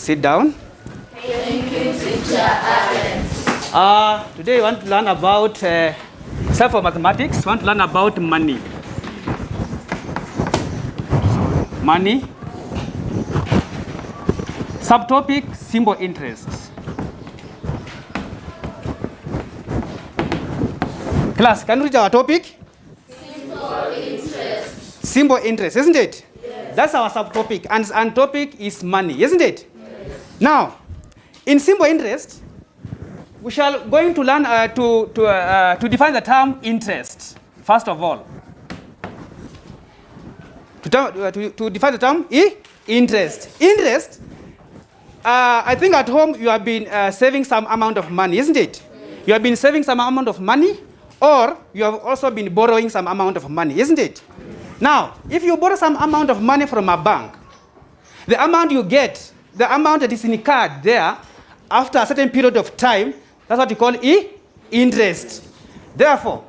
Sit down. Thank you, Teacher Alex. Today we want to learn about, except for mathematics, we want to learn about money. Money. Subtopic, simple interest. Class, can you read our topic? Simple interest. Simple interest, isn't it? Yes. That's our subtopic, and topic is money, isn't it? Yes. Now, in simple interest, we shall going to learn to define the term interest. First of all, to define the term interest. Interest. I think at home you have been saving some amount of money, isn't it? You have been saving some amount of money, or you have also been borrowing some amount of money, isn't it? Now, if you borrow some amount of money from a bank, the amount you get, the amount that is in the card there, after a certain period of time, that's what you call interest. Therefore,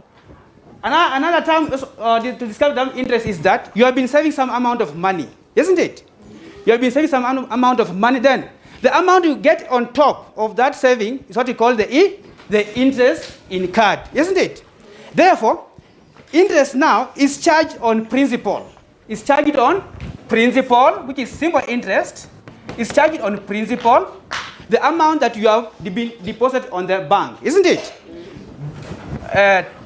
another term to describe the term interest is that you have been saving some amount of money, isn't it? You have been saving some amount of money, then the amount you get on top of that saving is what you call the interest in card, isn't it? Therefore, interest now is charged on principal. It's charged on principal, which is simple interest. It's charged on principal, the amount that you have been deposited on the bank, isn't it?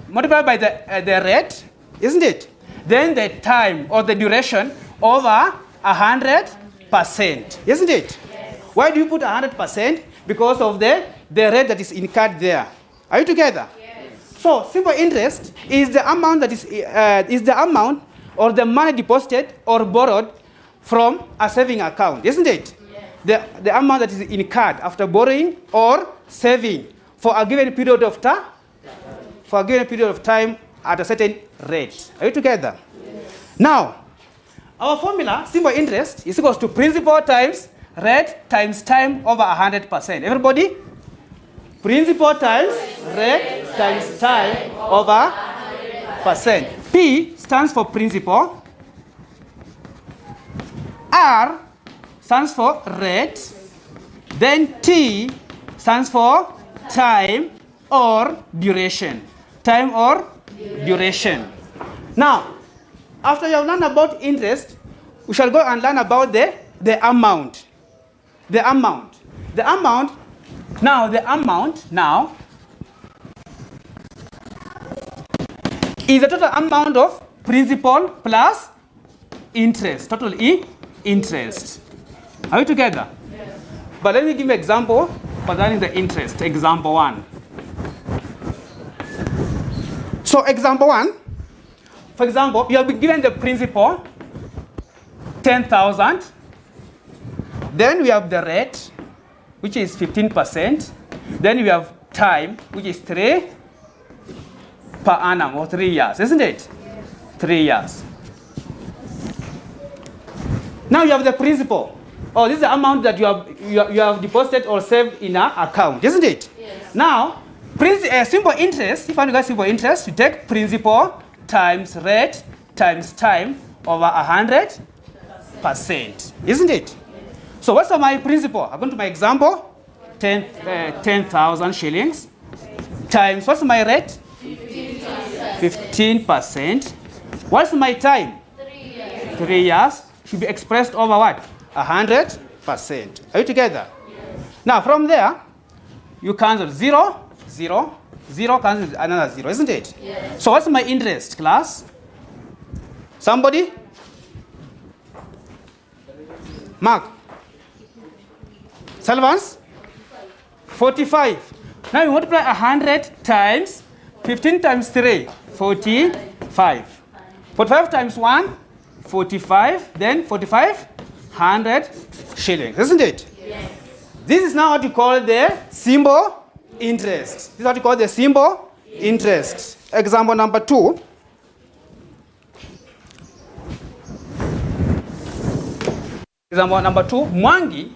Multiplied by the rate, isn't it? Then the time or the duration over 100%, isn't it? Yes. Why do you put 100%? Because of the rate that is in card there. Are you together? Yes. So simple interest is the amount that is the amount or the money deposited or borrowed from a saving account, isn't it? Yes. The amount that is in card after borrowing or saving for a given period of time. For a given period of time at a certain rate. Are you together? Yes. Now, our formula, simple interest, is equals to principal times rate times time over 100%. Everybody? Principal times rate times time over 100%. P stands for principal. R stands for rate. Then T stands for time or duration. Time or duration. Now, after you have learned about interest, we shall go and learn about the amount. The amount. The amount now is the total amount of principal plus interest. Total interest. Are we together? Yes. But let me give you an example concerning the interest. Example 1. So example 1, for example, you have been given the principal 10,000. Then we have the rate, which is 15%. Then we have time, which is 3 per annum, or 3 years, isn't it? Yes. 3 years. Now you have the principal. Oh, this is the amount that you have deposited or saved in an account, isn't it? Yes. Now, simple interest, if you got simple interest, you take principal times rate times time over 100%, isn't it? So what's my principal? According to my example, 10,000 shillings times, what's my rate? 15%. What's my time? 3 years. 3 years. Should be expressed over what? 100%. Are you together? Yes. Now from there, you cancel 0, 0, 0 cancels another 0, isn't it? Yes. So what's my interest, class? Somebody? Mark. Salvans? 45. Now we multiply 100 times 15 times 3, 45. 45 times 1, 45. Then 45, 100 shillings, isn't it? Yes. This is now what you call the simple interest. This is what you call the simple interest. Example number 2. Example number 2. Mwangi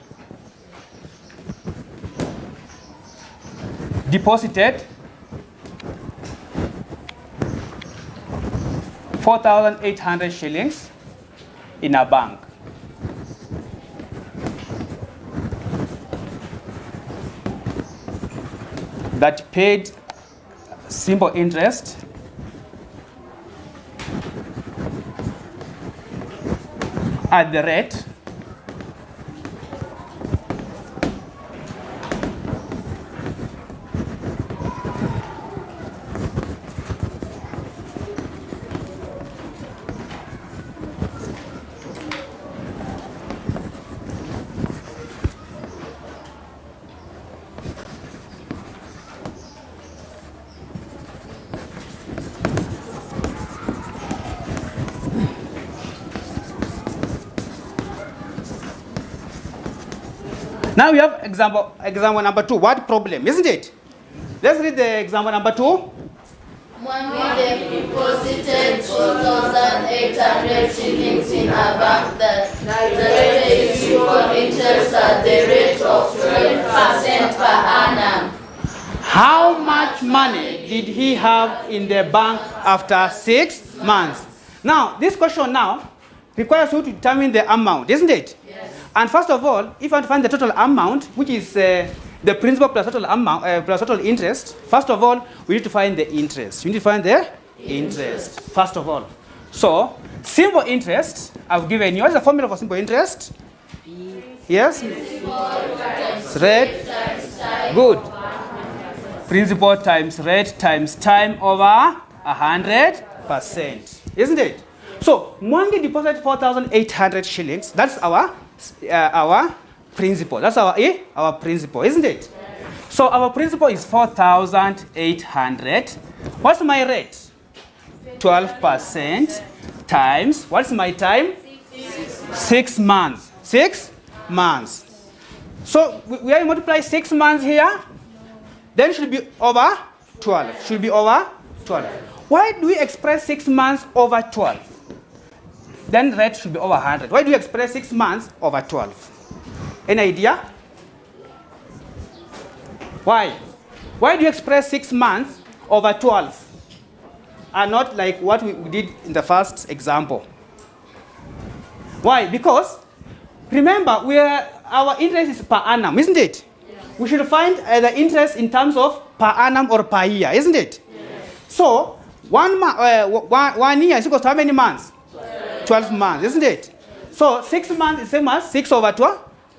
deposited 4,800 shillings in a bank. that paid simple interest at the rate Now we have example number 2. What problem, isn't it? Let's read the example number 2. Mwangi deposited 4,800 shillings in a bank that the rate is due for interest at the rate of 12% per annum. How much money did he have in the bank after 6 months? Now, this question now requires you to determine the amount, isn't it? Yes. And first of all, if you want to find the total amount, which is the principal plus total amount plus total interest, first of all, we need to find the interest. You need to find the interest, first of all. So, simple interest, I've given you. What's the formula for simple interest? Yes? Rate. Good. Principal times rate times time over 100%. Isn't it? So, Mwangi deposited 4,800 shillings. That's our principal. That's our principal, isn't it? So our principal is 4,800. What's my rate? 12% times, what's my time? 6 months. 6 months. So we are multiply 6 months here, then it should be over 12. Should be over 12. Why do we express 6 months over 12? Then rate should be over 100. Why do you express 6 months over 12? Any idea? Why? Why do you express 6 months over 12? And not like what we did in the first example. Why? Because remember, our interest is per annum, isn't it? Yeah. We should find the interest in terms of per annum or per year, isn't it? Yeah. So 1 year is equal to how many months? 12 months, isn't it? So 6 months is same as 6 over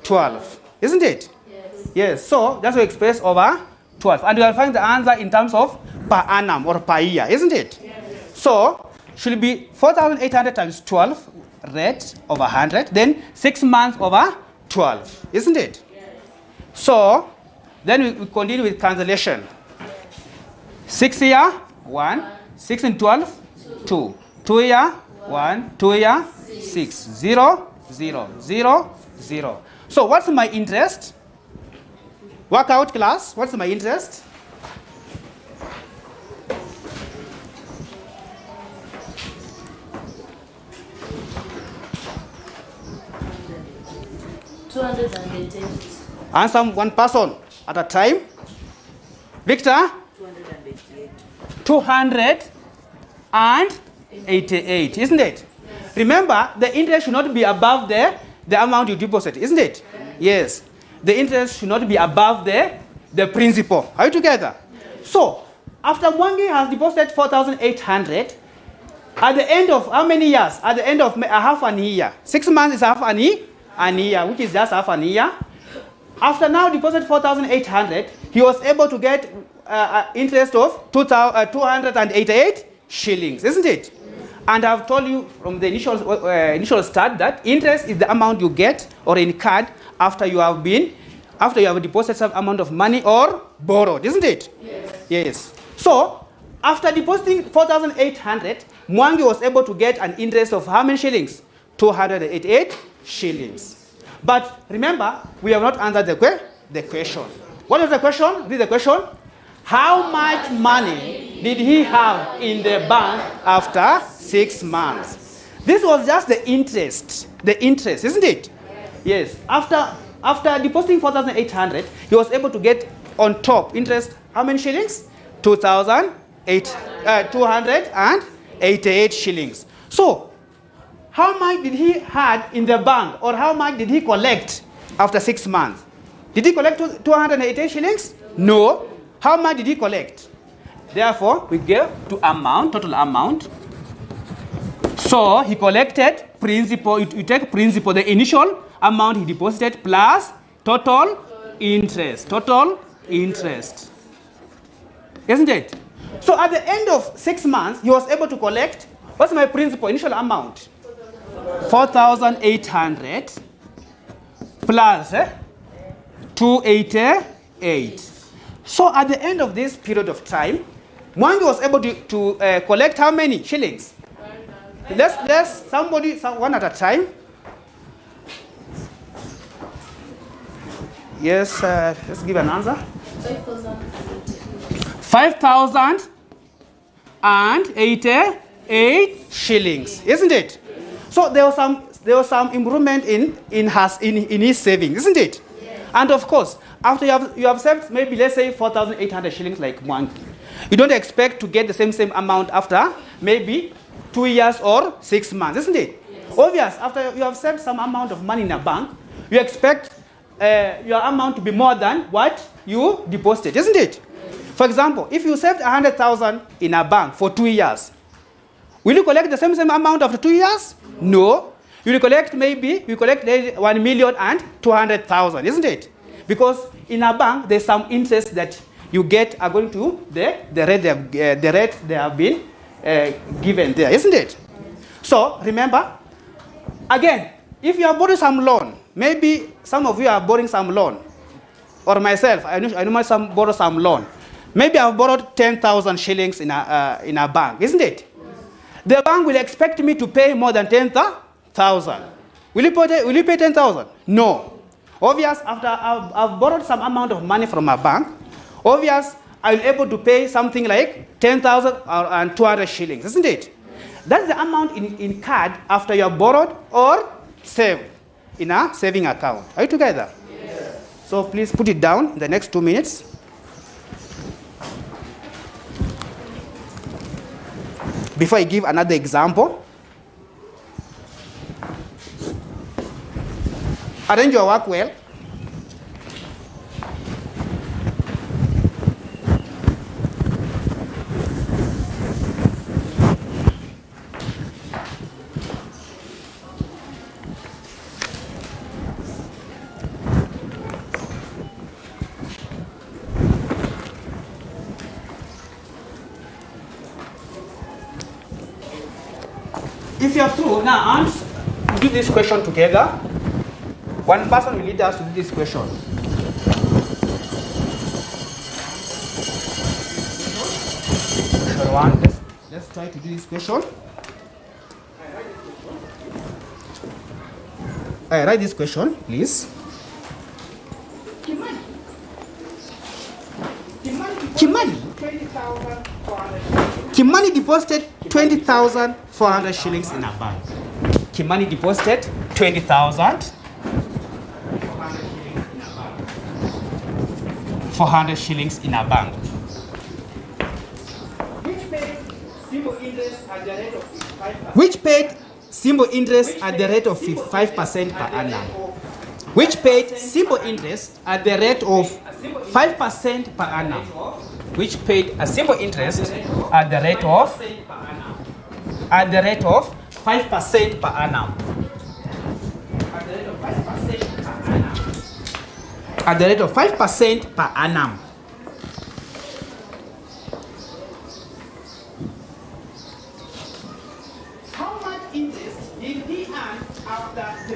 12, isn't it? Yes. Yes. So that's what we express over 12. And we will find the answer in terms of per annum or per year, isn't it? Yes. So should be 4,800 times 12 rate over 100, then 6 months over 12, isn't it? Yes. So then we continue with cancellation. 6 here, 1. 6 and 12, 2. 2 here, 1, 2 here, 6, 0, 0, 0, 0. So what's my interest? Work out, class. What's my interest? Answer one person at a time. Victor? 288, isn't it? Remember, the interest should not be above the amount you deposit, isn't it? Yes. The interest should not be above the principal. Are you together? So, after Mwangi has deposited 4,800, at the end of how many years? At the end of half an year. 6 months is half an year, which is just half an year. After now deposit 4,800, he was able to get interest of 288 shillings, isn't it? And I've told you from the initial start that interest is the amount you get or incurred after you have deposited some amount of money or borrowed, isn't it? Yes. Yes. So after depositing 4,800, Mwangi was able to get an interest of how many shillings? 288 shillings. But remember, we have not answered the question. What is the question? Read the question. How much money did he have in the bank after 6 months? This was just the interest, isn't it? Yes. After depositing 4,800, he was able to get on top interest how many shillings? 288 shillings. So, how much did he had in the bank, or how much did he collect after 6 months? Did he collect 288 shillings? No. How much did he collect? Therefore, we give to amount, total amount. So he collected principal. You take principal, the initial amount he deposited plus total interest. Total interest. Isn't it? So at the end of 6 months, he was able to collect, what's my principal initial amount? 4,800 plus 288. So at the end of this period of time, Mwangi was able to collect how many shillings? Let's one at a time. Yes, let's give an answer. 5,088 shillings, isn't it? So there was some improvement in his savings, isn't it? And of course, after you have saved maybe, let's say, 4,800 shillings like Mwangi, you don't expect to get the same amount after maybe 2 years or 6 months, isn't it? Obvious, after you have saved some amount of money in a bank, you expect your amount to be more than what you deposited, isn't it? For example, if you saved 100,000 in a bank for 2 years, will you collect the same amount after 2 years? No. You will collect 1,200,000, isn't it? Because in a bank, there's some interest that you get according to the rate they have been given there, isn't it? So remember, again, if you are borrowing some loan, maybe some of you are borrowing some loan, or myself, I know myself borrow some loan. Maybe I've borrowed 10,000 shillings in a bank, isn't it? The bank will expect me to pay more than 10,000. Will you pay 10,000? No. Obvious, after I've borrowed some amount of money from a bank, obvious, I'll be able to pay something like 10,200 shillings, isn't it? That's the amount in card after you have borrowed or saved in a saving account. Are you together? Yes. So please put it down in the next 2 minutes. Before I give another example, arrange your work well. If you are through, now do this question together. One person will lead us to do this question. Question 1. Let's try to do this question. Write this question, please. Kimani deposited 20,400 shillings in a bank. Kimani deposited 20,400 shillings in a bank. Which paid simple interest at the rate of 5% per annum. Which paid simple interest at the rate of 5% per annum. Which paid a simple interest at the rate of 5% per annum. At the rate of 5% per annum.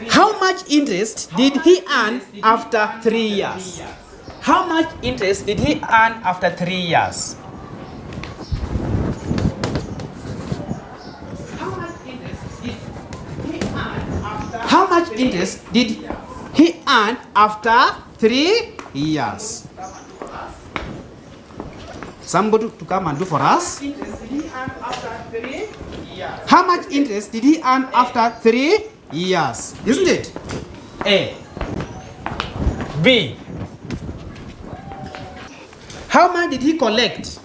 How much interest did he earn after 3 years? How much interest did he earn after 3 years? How much interest did he earn after 3 years? Somebody to come and do for us. How much interest did he earn after 3 years? Isn't it? A. B. How much did he collect?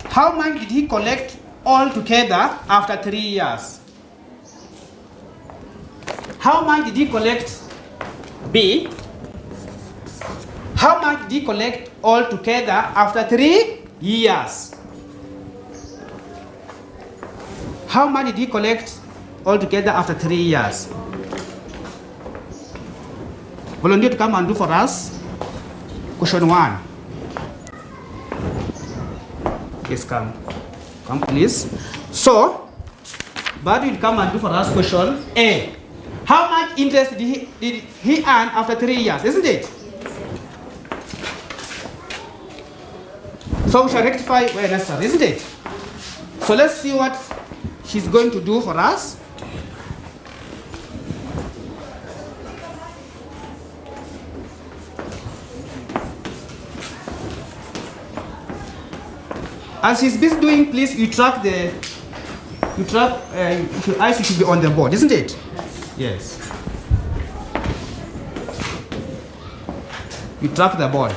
How much did he collect altogether after 3 years? How much did he collect? B. How much did he collect altogether after 3 years? How much did he collect altogether after 3 years? Volunteer to come and do for us. Question 1. Yes, come. Come, please. So, but will come and do for us question A. How much interest did he earn after 3 years, isn't it? Yes. So we shall rectify where necessary, isn't it? So let's see what she's going to do for us. As she's busy doing, please, your eyes should be on the board, isn't it? Yes. You track the board.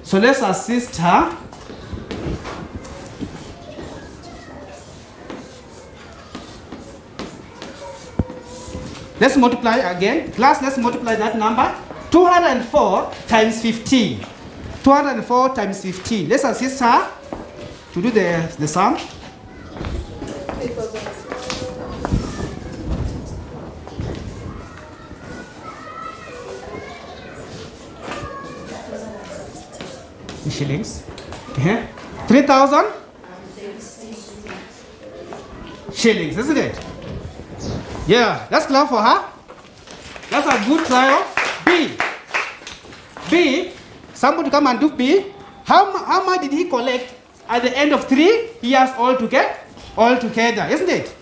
So let's assist her. Let's multiply again. Class, let's multiply that number. 204 times 15. 204 times 15. Let's assist her to do the sum. The shillings. 3,000 shillings, isn't it? Yeah, let's clap for her. That's a good trial. B. Somebody come and do B. How much did he collect at the end of 3 years altogether? Altogether, isn't it?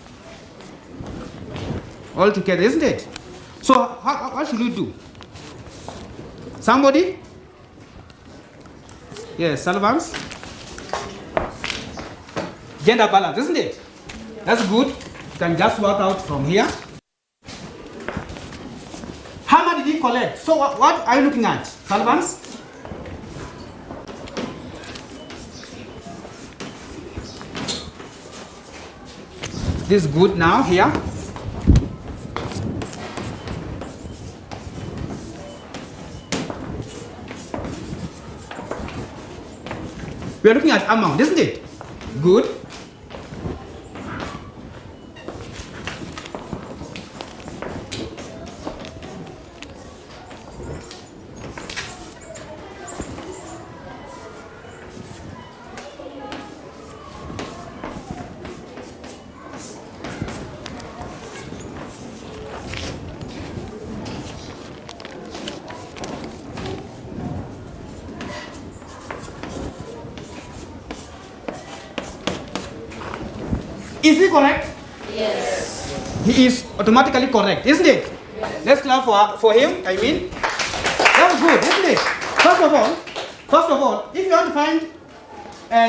Altogether, isn't it? So what should we do? Somebody? Yes, Salvans. Gender balance, isn't it? That's good. You can just work out from here. How much did he collect? So what are you looking at, Salvans? This is good now here. We are looking at amount, isn't it? Good. Is he correct? Yes. He is automatically correct, isn't it? Yes. Let's clap for him, I mean. That's good, isn't it? First of all, if you want to find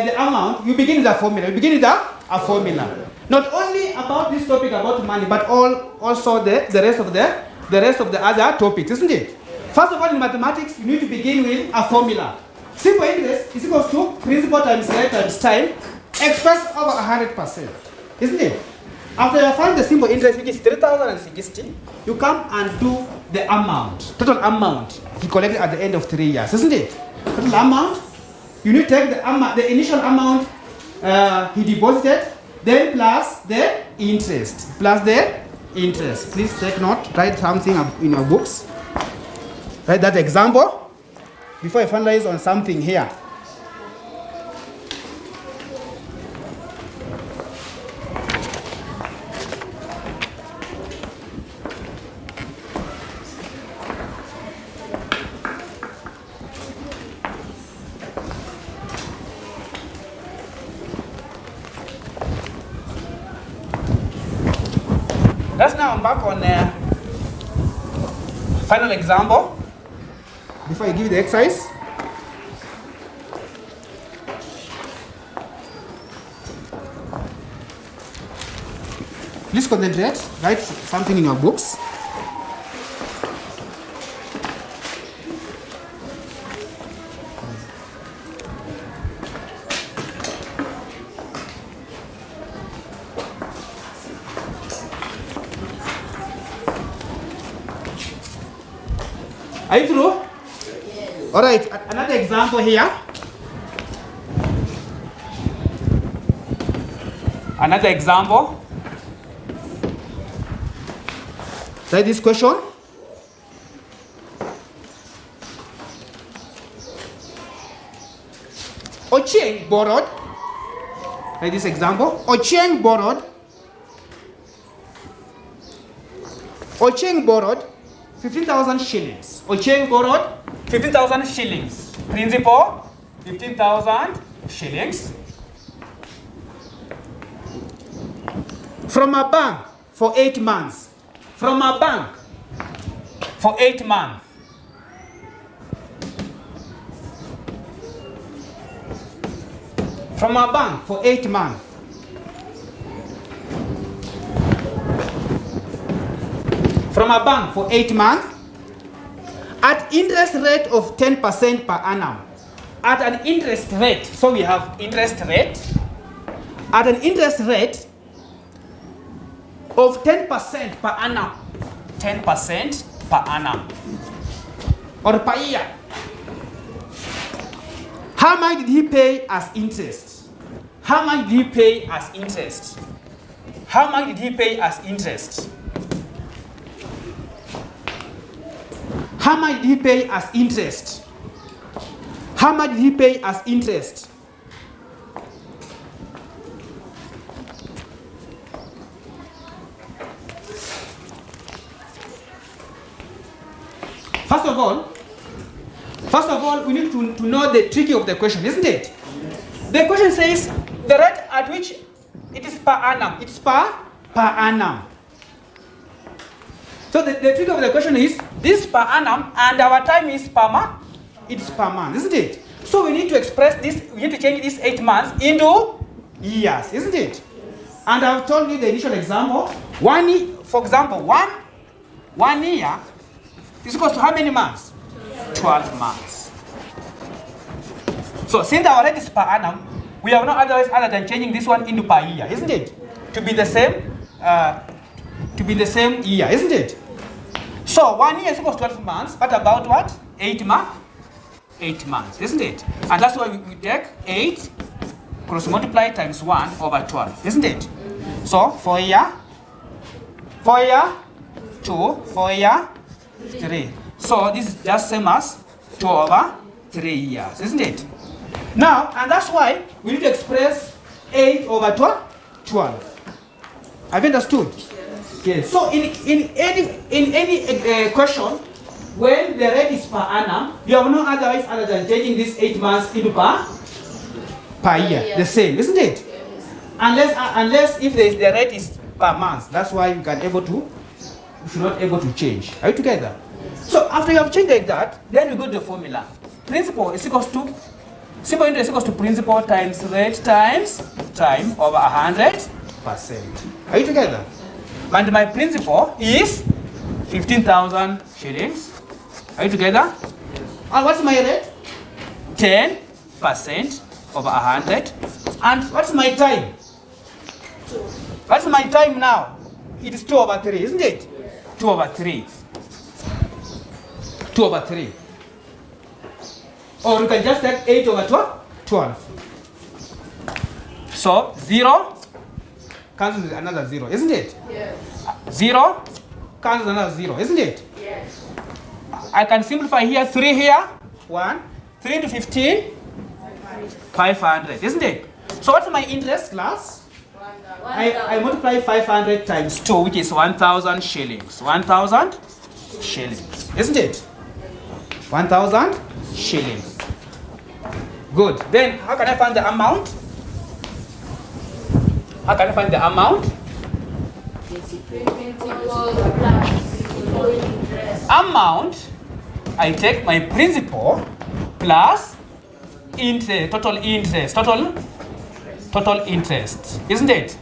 the amount, you begin with a formula. You begin with a formula. Not only about this topic about money, but also the rest of the other topics, isn't it? First of all, in mathematics, you need to begin with a formula. Simple interest is equal to principal times rate times time, expressed over 100%. Isn't it? After you find the simple interest, which is 3,060, you come and do the amount, total amount he collected at the end of 3 years, isn't it? Total amount, you need to take the initial amount he deposited, then plus the interest. Please take note, write something in your books. Write that example before you finalize on something here. Let's now embark on the final example before I give you the exercise. Please concentrate, write something in your books. Are you through? All right, another example here. Another example. Try this question. Ochieng borrowed. Try this example. Ochieng borrowed 15,000 shillings. Ochieng borrowed 15,000 shillings. Principal, 15,000 shillings. From a bank for 8 months. From a bank for 8 months. From a bank for 8 months. From a bank for 8 months at interest rate of 10% per annum. At an interest rate, so we have interest rate. At an interest rate of 10% per annum. 10% per annum. Or per year. How much did he pay as interest? How much did he pay as interest? How much did he pay as interest? How much did he pay as interest? How much did he pay as interest? First of all, we need to know the trick of the question, isn't it? The question says the rate at which it is per annum. It's per annum. So the trick of the question is this per annum and our time is per month. It's per month, isn't it? So we need to express this, we need to change this 8 months into years, isn't it? And I've told you the initial example. For example, one year is equal to how many months? 12 months. So since our rate is per annum, we have no otherwise other than changing this one into per year, isn't it? To be the same year, isn't it? So 1 year is equal to 12 months, but about what? 8 months? 8 months, isn't it? And that's why we take 8 cross multiply times 1 over 12, isn't it? So 4 year, 2, 4 year, 3. So this is just same as 2 over 3 years, isn't it? Now, and that's why we need to express 8 over 12. Have you understood? Yes. So in any question, when the rate is per annum, you have no otherwise other than changing this 8 months into per year. The same, isn't it? Unless if the rate is per month, that's why you should not able to change. Are you together? So after you have changed like that, then we go to the formula. Principal is equals to simple interest is equals to principal times rate times time over 100%. Are you together? And my principal is 15,000 shillings. Are you together? And what's my rate? 10% over 100. And what's my time? What's my time now? It is 2 over 3, isn't it? 2 over 3. 2 over 3. Or you can just take 8 over 12. So 0 cancels with another 0, isn't it? Yes. 0 cancels another 0, isn't it? Yes. I can simplify here, 3 here, 1. 3 into 15, 500, isn't it? So what's my interest, class? I multiply 500 times 2, which is 1,000 shillings. 1,000 shillings, isn't it? 1,000 shillings. Good. Then how can I find the amount? How can I find the amount? Amount, I take my principal plus interest, total interest, total interest, isn't it?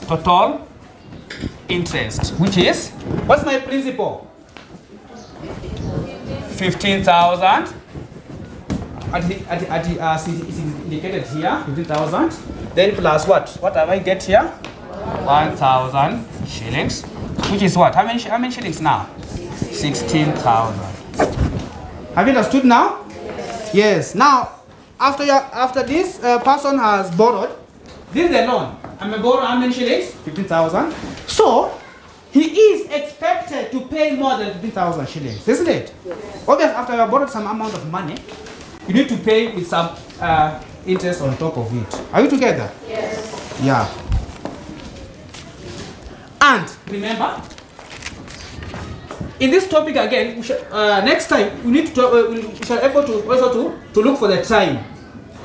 Total interest, which is, what's my principal? 15,000. It's indicated here, 15,000. Then plus what? What have I get here? 1,000 shillings, which is what? How many shillings now? 16,000. Have you understood now? Yes. Now, after this person has borrowed, this is the loan. I'm going to borrow how many shillings? 15,000. So, he is expected to pay more than 15,000 shillings, isn't it? Yes. Obviously, after you have borrowed some amount of money, you need to pay with some interest on top of it. Are you together? Yes. Yeah. And remember, in this topic again, we should, next time we need to we shall able to also to look for the time.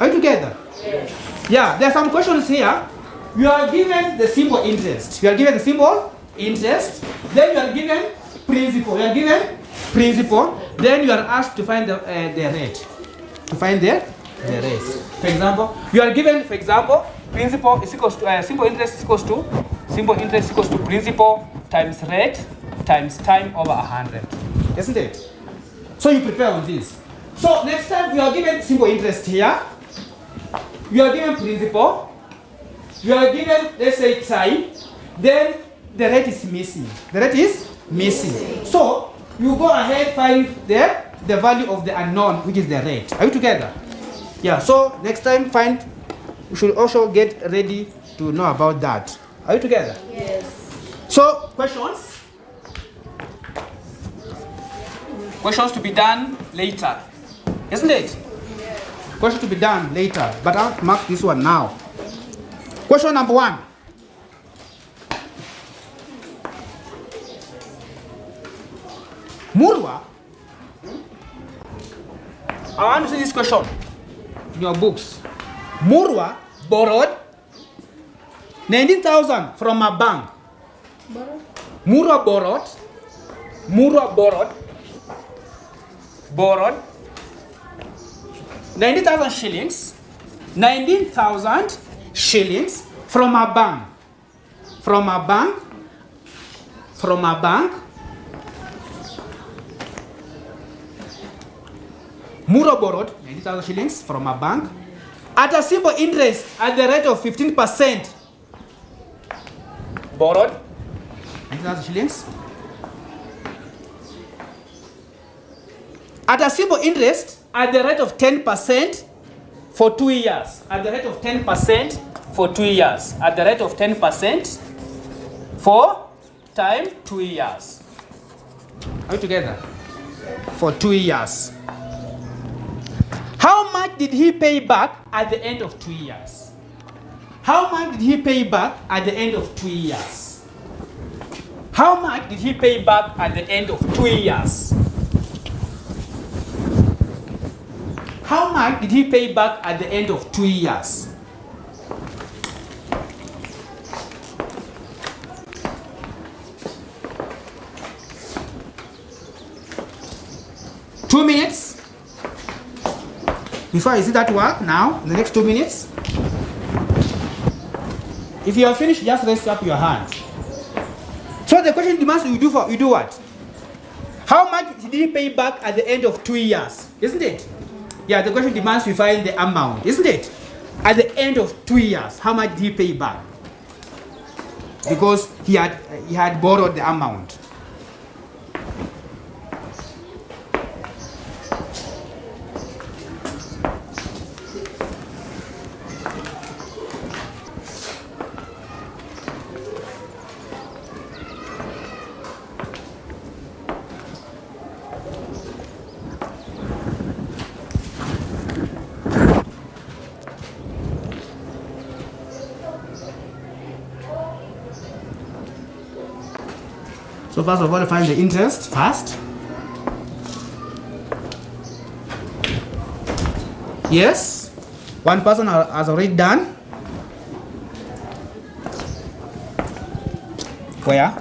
Are you together? Yes. Yeah. There are some questions here. You are given the simple interest. You are given the simple interest. Then you are given principal. You are given principal. Then you are asked to find the rate. To find the rate. For example, you are given, for example, principal is equals to simple interest is equals to principal times rate times time over 100. Isn't it? So you prepare on this. So next time you are given simple interest here. You are given principal. You are given, let's say, time. Then the rate is missing. The rate is missing. So you go ahead find the value of the unknown, which is the rate. Are you together? Yeah. So next time we should also get ready to know about that. Are you together? Yes. So questions? Questions to be done later, isn't it? Yes. Question to be done later, but I'll mark this one now. Question number 1. Murwa, I want to see this question in your books. Murwa borrowed 19,000 from a bank. Murwa borrowed 19,000 shillings. 19,000 shillings from a bank. Murwa borrowed 90,000 shillings from a bank at a simple interest at the rate of 15%. Borrowed 90,000 shillings at a simple interest at the rate of 10% for 2 years. At the rate of 10% for 2 years. At the rate of 10% for time 2 years. Are we together? For 2 years. How much did he pay back at the end of 2 years? How much did he pay back at the end of 2 years? How much did he pay back at the end of 2 years? How much did he pay back at the end of 2 years? Two minutes. Before I see that work now, in the next 2 minutes. If you are finished, just raise up your hand. So the question demands you do what? How much did he pay back at the end of 2 years? Isn't it? Yeah, the question demands we find the amount, isn't it? At the end of 2 years, how much did he pay back? Because he had borrowed the amount. So first of all, find the interest first. Yes, one person has already done. Where?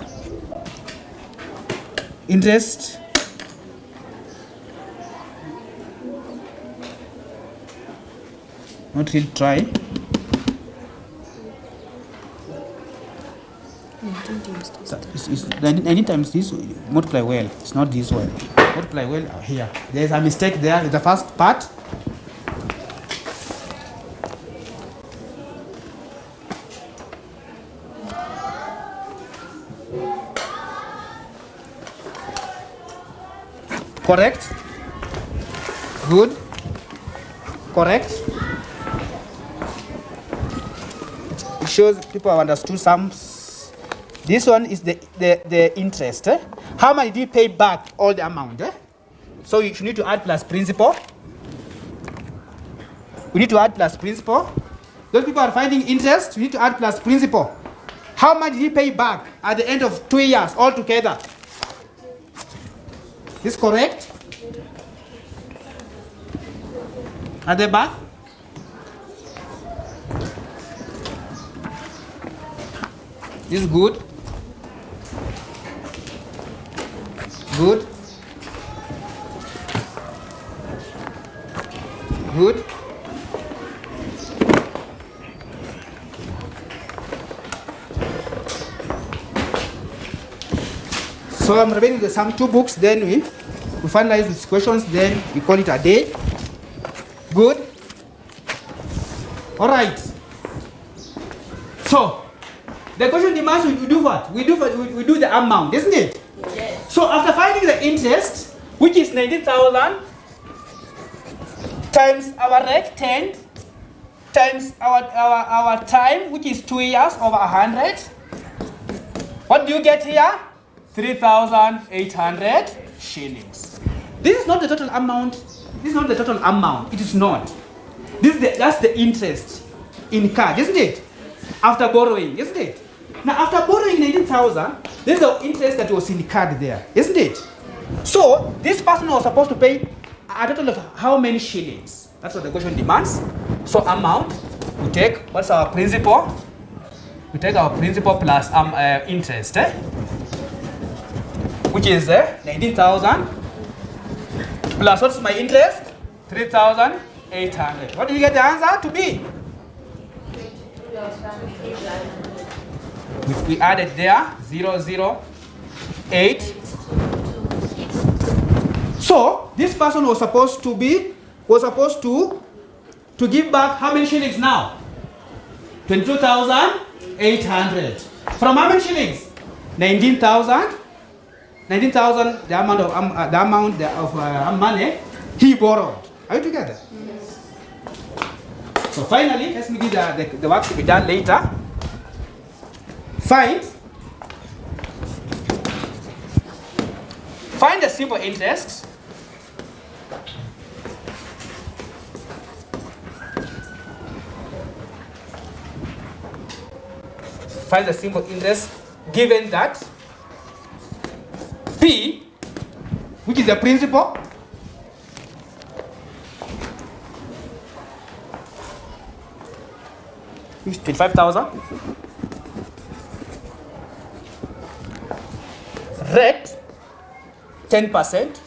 Interest. Not really try. 19 times this, multiply well. It's not this way. Multiply well here. There's a mistake there in the first part. Correct? Good. Correct. It shows people have understood sums. This one is the interest. How much do you pay back all the amount? So you need to add plus principal. We need to add plus principal. Those people are finding interest, we need to add plus principal. How much did he pay back at the end of 2 years altogether? Is this correct? At the back? This is good. Good. Good. So I'm reading the sum 2 books, then we finalize these questions, then we call it a day. Good. All right. So the question demands we do what? We do the amount, isn't it? Yes. So after finding the interest, which is 19,000 times our rate 10 times our time, which is 2 years over 100. What do you get here? 3,800 shillings. This is not the total amount. This is not the total amount. It is not. That's the interest in cash, isn't it? After borrowing, isn't it? Now, after borrowing 19,000, there's the interest that was in the card there, isn't it? So this person was supposed to pay a total of how many shillings? That's what the question demands. So amount, we take, what's our principal? We take our principal plus interest, which is 19,000 plus what's my interest? 3,800. What do you get the answer to be? If we added there 008. So this person was supposed to give back how many shillings now? 22,800. From how many shillings? 19,000. 19,000, the amount of money he borrowed. Are you together? Yes. So finally, let's give the work to be done later. Find the simple interest. Find the simple interest given that P, which is the principal, is 25,000. Rate 10%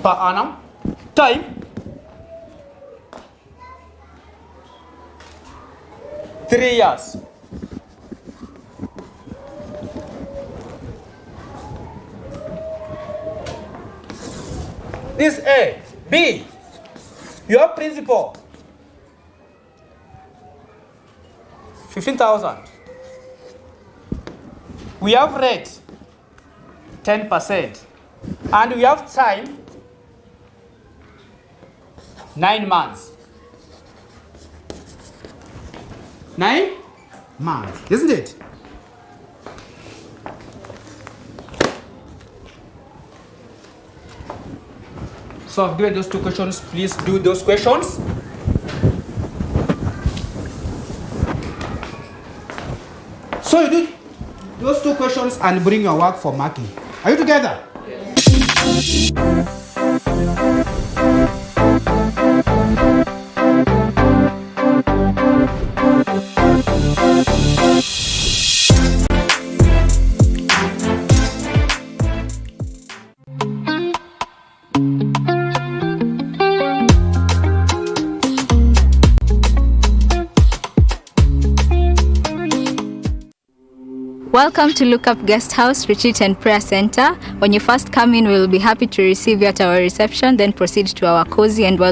per annum. Time 3 years. This A. B. Your principal 15,000. We have rate 10%, and we have time 9 months. 9 months, isn't it? So I've given those 2 questions. Please do those questions. So you do those 2 questions and bring your work for marking. Are you together? Yes. Welcome to Lookup Guest House Retreat and Prayer Center. When you first come in, we will be happy to receive you at our reception, then proceed to our cozy and well